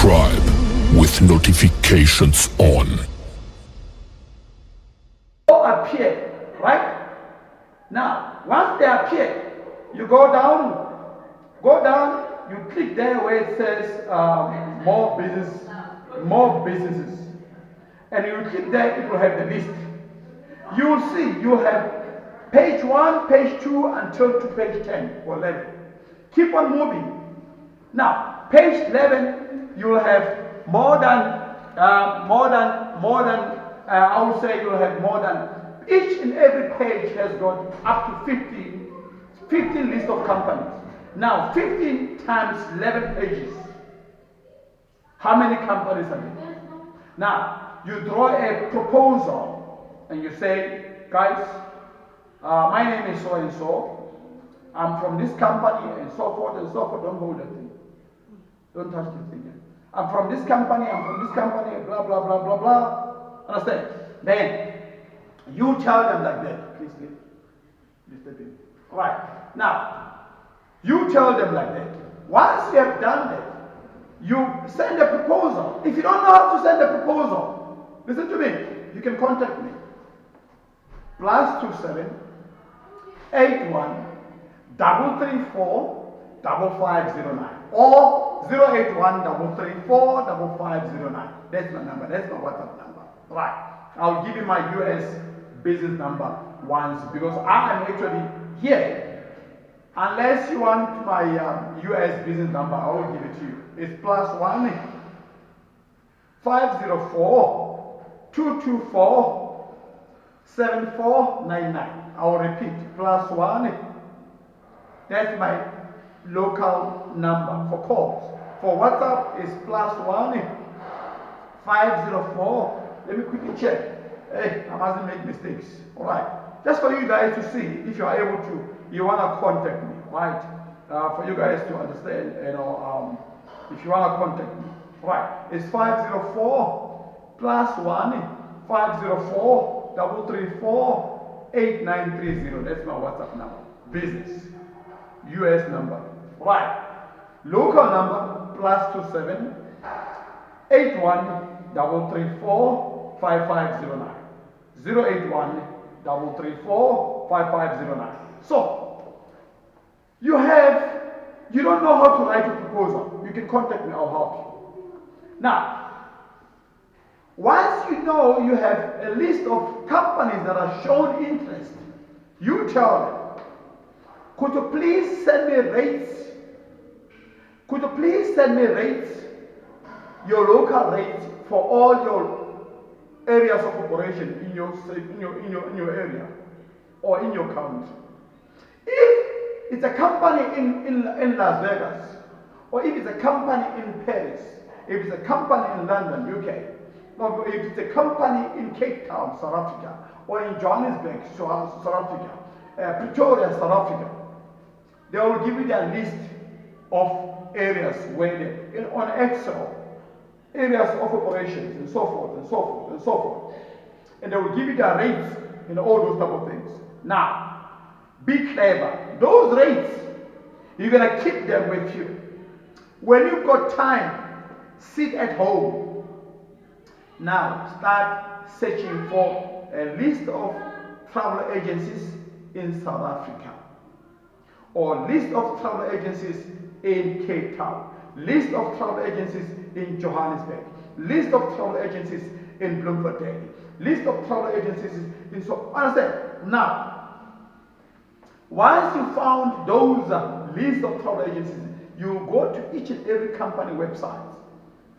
subscribe with notifications on. Appear, right? Now, once they appear, you go down, you click there where it says more businesses, and you click there, it will have the list. You will see, you have page 1, page 2, until to page 10 or 11. Keep on moving. Now, page 11, you will have more than, I would say you will have more than, each and every page has got up to 15 lists of companies. Now, 15 times 11 pages. How many companies are there? Now, you draw a proposal and you say, guys, my name is so and so. I'm from this company and so forth and so forth. Don't hold that thing. Don't touch this thing. I'm from this company, blah, blah, blah, blah, blah. Understand? Then, you tell them like that. Please step in. All right. Now, you tell them like that. Once you have done that, you send a proposal. If you don't know how to send a proposal, listen to me. You can contact me. +27 81 334 5509 or 081 334 5509. That's my number. That's my WhatsApp number. Right. I'll give you my US business number once because I am actually here. Unless you want my US business number, I will give it to you. It's +1 504 224 7499. I will repeat, +1. That's my local number for calls. For WhatsApp, it's +1 504. Let me quickly check. Hey, I mustn't make mistakes. All right. Just for you guys to see if you are able to, you want to contact me, right? For you guys to understand, if you want to contact me, right? It's 504 +1 504 334 8930. That's my WhatsApp number. Business, US number, right? Local number +27 81 334 5509 081 334 5509. So you don't know how to write a proposal, you can contact me, I'll help you. Now, once you know you have a list of companies that are shown interest, you tell them, could you please send me rates? Could you please send me rates, your local rates for all your areas of operation in your area or in your county? If it's a company in Las Vegas, or if it's a company in Paris, if it's a company in London, UK, or if it's a company in Cape Town, South Africa, or in Johannesburg, South Africa, Pretoria, South Africa, they will give you their list of areas where they, on Excel, areas of operations, and so forth, and so forth, and so forth. And they will give you their rates and all those type of things. Now, be clever. Those rates, you're going to keep them with you. When you've got time, sit at home. Now, start searching for a list of travel agencies in South Africa, or list of travel agencies in Cape Town, list of travel agencies in Johannesburg, list of travel agencies in Bloemfontein, list of travel agencies in so. Understand? Now, once you found those list of travel agencies, you go to each and every company website,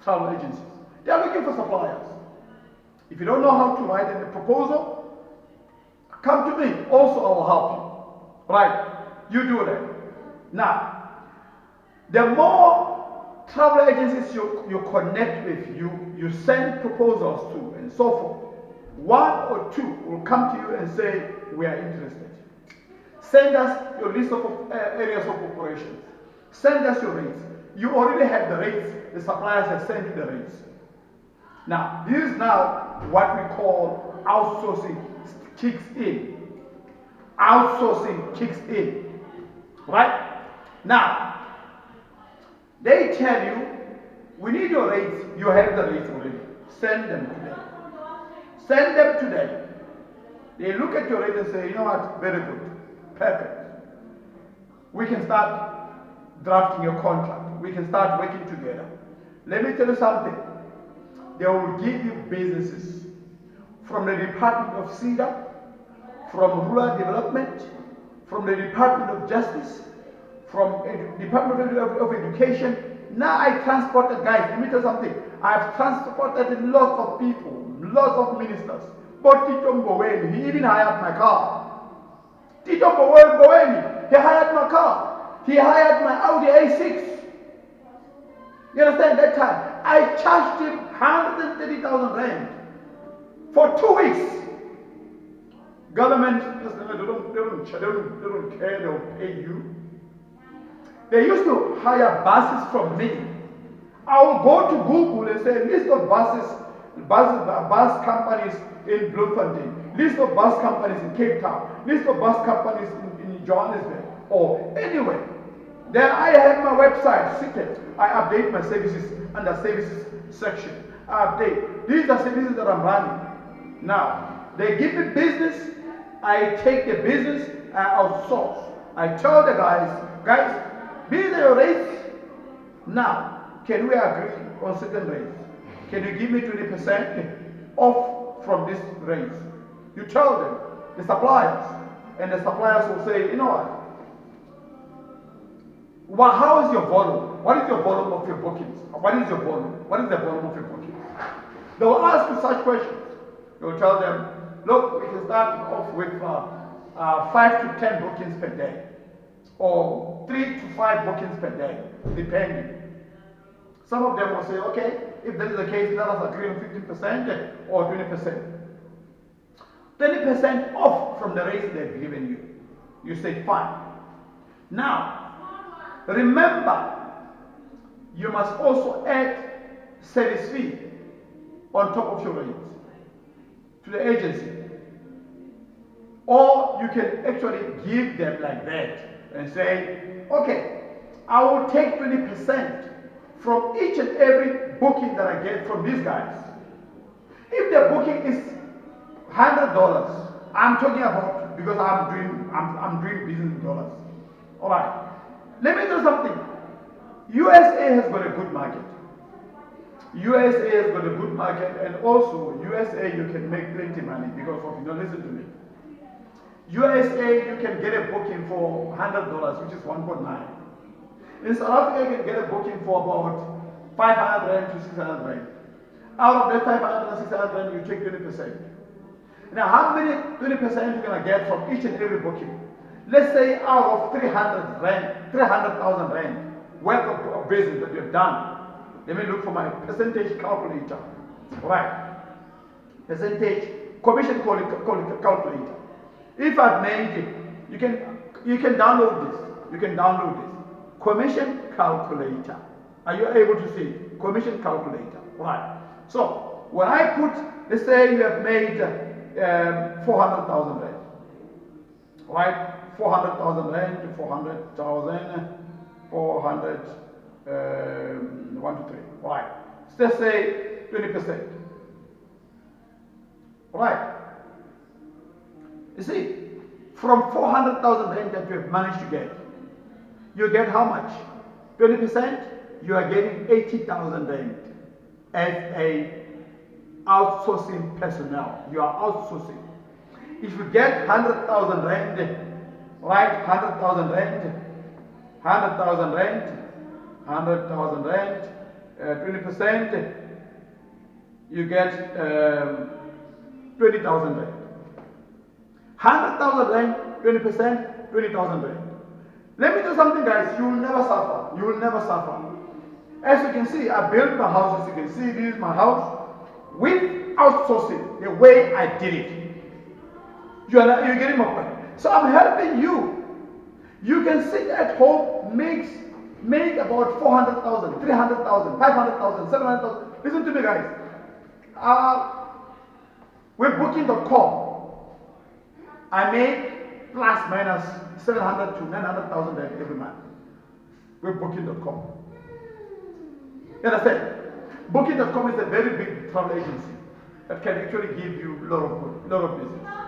travel agencies. They are looking for suppliers. If you don't know how to write a proposal, come to me. Also, I will help you. Right? You do that. Now, the more travel agencies you connect with, you send proposals to, and so forth, one or two will come to you and say, we are interested. Send us your list of areas of operations. Send us your rates. You already have the rates. The suppliers have sent you the rates. Now, this is now what we call outsourcing kicks in. Outsourcing kicks in. Right? Now, they tell you We need your rates. You have the rates already. Send them today. Send them today. They look at your rate and say, you know what, very good. Perfect. We can start drafting your contract. We can start working together. Let me tell you something. They will give you businesses from the Department of CEDA, from Rural Development, from the Department of Justice, from the Department of Education. Now I transported, guys, let me tell you something. I've transported lots of people, lots of ministers. But Tito Mboweni, he even hired my car. Tito Mboweni, he hired my car. He hired my Audi A6. You understand? That time, I charged him 130,000 rand for 2 weeks. Government, they don't care, they'll pay you. They used to hire buses from me. I will go to Google and say, list of bus companies in Bloemfontein, list of bus companies in Cape Town, list of bus companies in Johannesburg, or anywhere. Then I have my website, seated. I update my services under services section. I update. These are services that I'm running. Now, they give me business. I take the business, I outsource. I tell the guys, these are your rates. Now, can we agree on certain rates? Can you give me 20% off from this rates? You tell them, the suppliers, and the suppliers will say, you know what? Well, how is your volume? What is your volume of your bookings? What is your volume? What is the volume of your bookings? They will ask you such questions. You will tell them, look, we can start off with 5 to 10 bookings per day, or 3 to 5 bookings per day, depending. Some of them will say, okay, if that is the case, let us agree on 15% or 20%. 20% off from the rates they've given you. You say, fine. Now, remember, you must also add service fee on top of your rates to the agency. Or you can actually give them like that and say, okay, I will take 20% from each and every booking that I get from these guys. If the booking is $100, I'm talking about, because I'm doing business in dollars. All right. Let me tell you something. USA has got a good market. USA has got a good market, and also USA you can make plenty money because of, listen to me. USA you can get a booking for $100, which is 1.9. In South Africa you can get a booking for about 500 rand to 600 rand. Out of that 500 and 600 rand you take 20%. Now how many 20% you're going to get from each and every booking? Let's say out of 300,000 rand worth of business that you've done. Let me look for my percentage calculator. Right. Percentage commission calculator. If I've made it, you can download this. You can download this. Commission calculator. Are you able to see? Commission calculator. Right. So when I put, let's say you have made 400,000 rand. Right? 400,000 rand to 400,000, 400, 1, 2, 3. Right. Let's say 20%. Right. You see, from 400,000 rand that you have managed to get, you get how much? 20%, you are getting 80,000 rand as a outsourcing personnel. You are outsourcing. If you get 100,000 rand, right, 100,000 rand, 100,000 rand, 100,000 rand, 20%, you get 20,000 rand. 100,000 rand, 20%, 20,000 rand. Let me tell you something, guys. You will never suffer. You will never suffer. As you can see, I built my house. As you can see, this is my house with outsourcing. The way I did it. You're getting my point. So I'm helping you. You can sit at home, make about 400,000, 300,000, 500,000, 700,000. Listen to me, guys. With Booking.com, I make plus minus 700 to 900,000 every month with Booking.com. You understand? Booking.com is a very big travel agency that can actually give you a lot of business.